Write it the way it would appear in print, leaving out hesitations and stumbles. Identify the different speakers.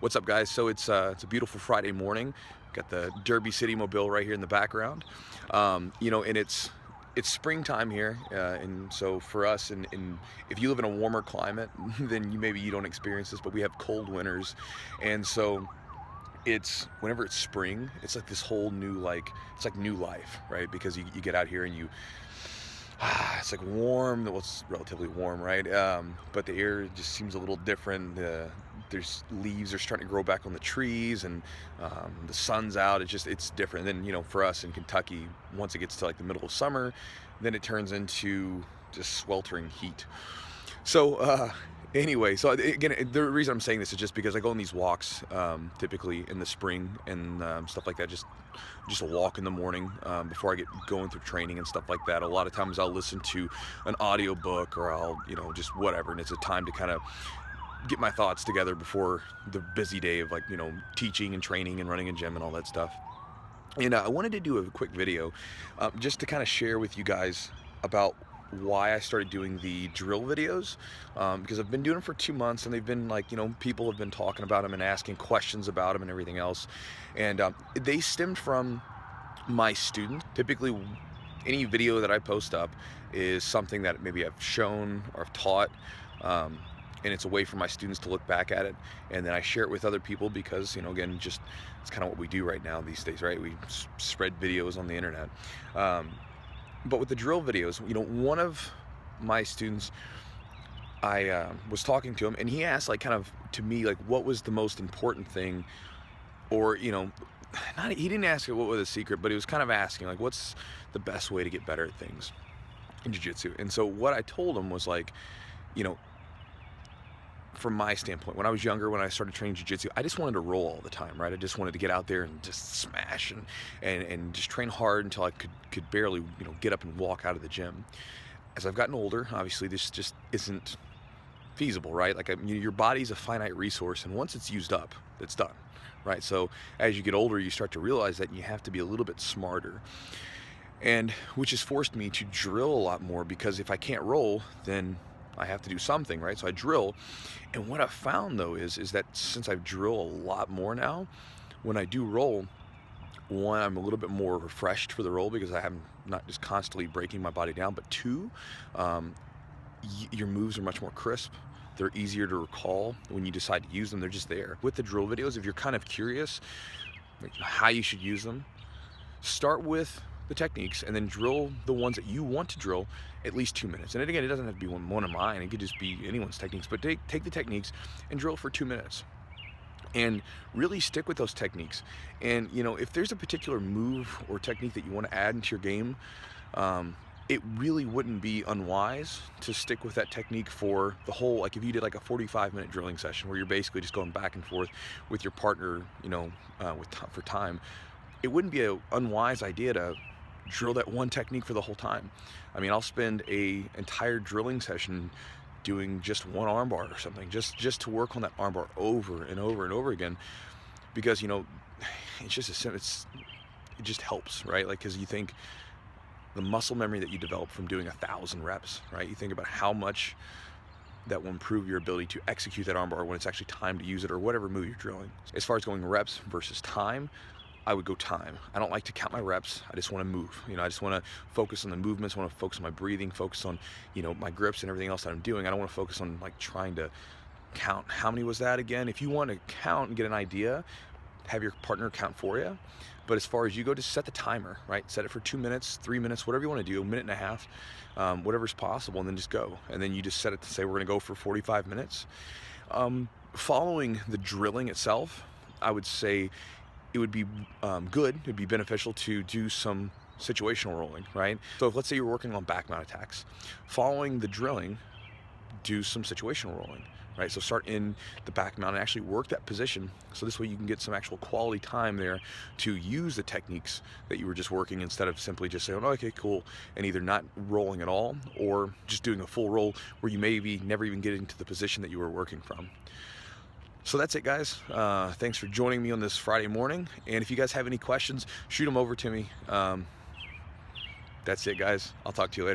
Speaker 1: What's up, guys? So it's a beautiful Friday morning. Got the Derby City Mobile right here in the background. And it's springtime here, and so for us, and if you live in a warmer climate, then maybe you don't experience this, but we have cold winters, and so it's whenever it's spring, it's like this whole new it's like new life, right? Because you get out here and it's like warm. Well, it's relatively warm, right? But the air just seems a little different. There's leaves are starting to grow back on the trees, and the sun's out. It's different. And then for us in Kentucky, once it gets to like the middle of summer, then it turns into just sweltering heat. So anyway, so again, the reason I'm saying this is just because I go on these walks typically in the spring and stuff like that. Just a walk in the morning before I get going through training and stuff like that. A lot of times I'll listen to an audio book, or I'll just whatever, and it's a time to kind of get my thoughts together before the busy day of teaching and training and running a gym and all that stuff. And I wanted to do a quick video just to kind of share with you guys about why I started doing the drill videos, because I've been doing them for 2 months, and they've been people have been talking about them and asking questions about them and everything else, and they stemmed from my students. Typically, any video that I post up is something that maybe I've shown or I've taught, and it's a way for my students to look back at it, and then I share it with other people because again, just it's kind of what we do right now these days, right? We spread videos on the internet. But with the drill videos, one of my students, I was talking to him, and he asked, kind of to me, what was the most important thing, or not. He didn't ask it what was the secret, but he was kind of asking, what's the best way to get better at things in jiu-jitsu. And so what I told him was you know, from my standpoint, when I was younger, when I started training jiu-jitsu, I just wanted to roll all the time, right? I just wanted to get out there and just smash and just train hard until I could barely, get up and walk out of the gym. As I've gotten older, obviously this just isn't feasible, right? Your body's a finite resource, and once it's used up, it's done, right? So as you get older, you start to realize that you have to be a little bit smarter, and which has forced me to drill a lot more, because if I can't roll, then I have to do something, right? So I drill. And what I've found though is that since I drill a lot more now, when I do roll, one, I'm a little bit more refreshed for the roll because I am not just constantly breaking my body down, but two, your moves are much more crisp. They're easier to recall when you decide to use them. They're just there. With the drill videos, if you're kind of curious how you should use them, start with the techniques and then drill the ones that you want to drill at least 2 minutes. And again, it doesn't have to be one of mine. It could just be anyone's techniques, but take the techniques and drill for 2 minutes and really stick with those techniques. And if there's a particular move or technique that you want to add into your game, it really wouldn't be unwise to stick with that technique for the whole, if you did a 45-minute drilling session where you're basically just going back and forth with your partner, for time. It wouldn't be an unwise idea to drill that one technique for the whole time. I mean, I'll spend a entire drilling session doing just one armbar or something, just to work on that armbar over and over and over again, because it's just it just helps, right? Because you think the muscle memory that you develop from doing 1,000 reps, right? You think about how much that will improve your ability to execute that armbar when it's actually time to use it, or whatever move you're drilling. As far as going reps versus time, I would go time. I don't like to count my reps. I just want to move. I just want to focus on the movements. I want to focus on my breathing, focus on, my grips and everything else that I'm doing. I don't want to focus on trying to count how many was that again. If you want to count and get an idea, have your partner count for you. But as far as you go, just set the timer, right? Set it for 2 minutes, 3 minutes, whatever you want to do, a minute and a half, whatever's possible, and then just go. And then you just set it to say, we're going to go for 45 minutes. Following the drilling itself, I would say it would be good, it would be beneficial to do some situational rolling, right? So if, let's say you're working on back mount attacks, following the drilling, do some situational rolling, right? So start in the back mount and actually work that position, so this way you can get some actual quality time there to use the techniques that you were just working, instead of simply just saying, oh, okay, cool, and either not rolling at all or just doing a full roll where you maybe never even get into the position that you were working from. So that's it, guys. Thanks for joining me on this Friday morning. And if you guys have any questions, shoot them over to me. That's it, guys. I'll talk to you later.